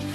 The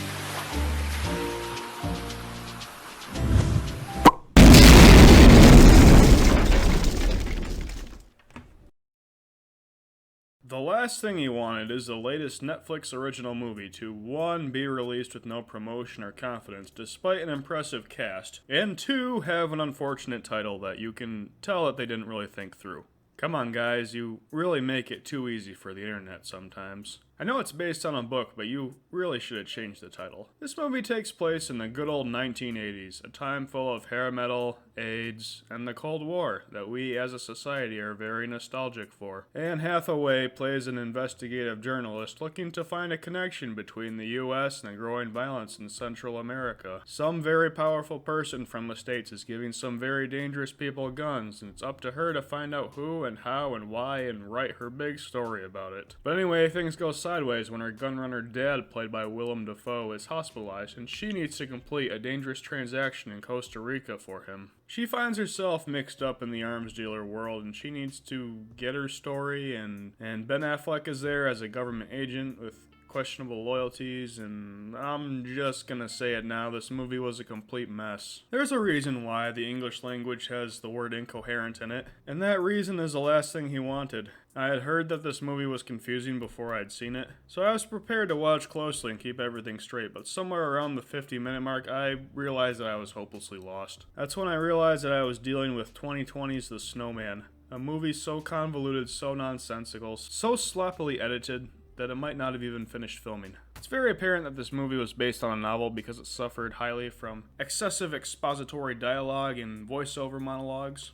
last thing he wanted is the latest Netflix original movie to 1. Be released with no promotion or confidence despite an impressive cast, and 2. Have an unfortunate title that you can tell that they didn't really think through. Come on guys, you really make it too easy for the internet sometimes. I know it's based on a book, but you really should have changed the title. This movie takes place in the good old 1980s, a time full of hair metal, AIDS, and the Cold War that we as a society are very nostalgic for. Anne Hathaway plays an investigative journalist looking to find a connection between the US and the growing violence in Central America. Some very powerful person from the States is giving some very dangerous people guns, and it's up to her to find out who and how and why and write her big story about it. But anyway, things go sideways when her gunrunner dad, played by Willem Dafoe, is hospitalized and she needs to complete a dangerous transaction in Costa Rica for him. She finds herself mixed up in the arms dealer world and she needs to get her story, and Ben Affleck is there as a government agent with questionable loyalties, and I'm just gonna say it now, this movie was a complete mess. There's a reason why the English language has the word incoherent in it, and that reason is the last thing he wanted. I had heard that this movie was confusing before I'd seen it, so I was prepared to watch closely and keep everything straight, but somewhere around the 50-minute mark, I realized that I was hopelessly lost. That's when I realized that I was dealing with 2020's The Snowman, a movie so convoluted, so nonsensical, so sloppily edited, that it might not have even finished filming. It's very apparent that this movie was based on a novel because it suffered highly from excessive expository dialogue and voiceover monologues.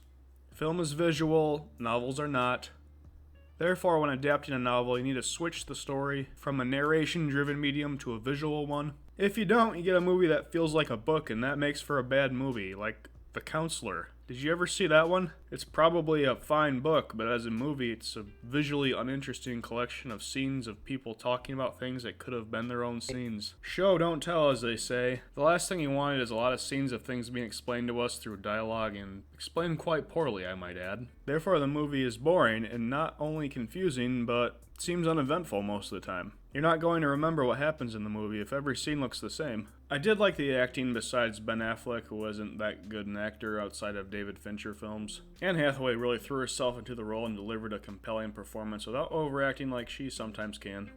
Film is visual, novels are not. Therefore, when adapting a novel, you need to switch the story from a narration-driven medium to a visual one. If you don't, you get a movie that feels like a book, and that makes for a bad movie, like The Counselor. Did you ever see that one? It's probably a fine book, but as a movie, it's a visually uninteresting collection of scenes of people talking about things that could have been their own scenes. Show, don't tell, as they say. The last thing he wanted is a lot of scenes of things being explained to us through dialogue, and explained quite poorly, I might add. Therefore, the movie is boring, and not only confusing, but seems uneventful most of the time. You're not going to remember what happens in the movie if every scene looks the same. I did like the acting besides Ben Affleck, who wasn't that good an actor outside of David Fincher films. Anne Hathaway really threw herself into the role and delivered a compelling performance without overacting like she sometimes can.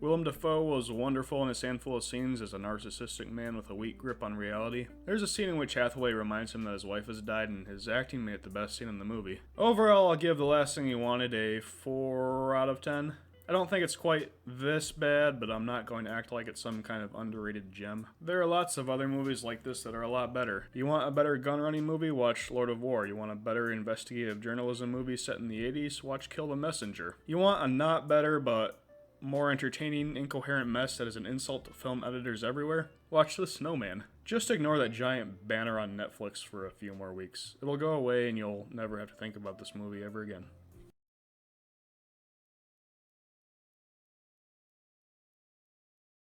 Willem Dafoe was wonderful in his handful of scenes as a narcissistic man with a weak grip on reality. There's a scene in which Hathaway reminds him that his wife has died, and his acting made it the best scene in the movie. Overall, I'll give The Last Thing He Wanted a 4 out of 10. I don't think it's quite this bad, but I'm not going to act like it's some kind of underrated gem. There are lots of other movies like this that are a lot better. You want a better gun-running movie? Watch Lord of War. You want a better investigative journalism movie set in the 80s? Watch Kill the Messenger. You want a not better, but more entertaining, incoherent mess that is an insult to film editors everywhere? Watch The Snowman. Just ignore that giant banner on Netflix for a few more weeks. It'll go away and you'll never have to think about this movie ever again.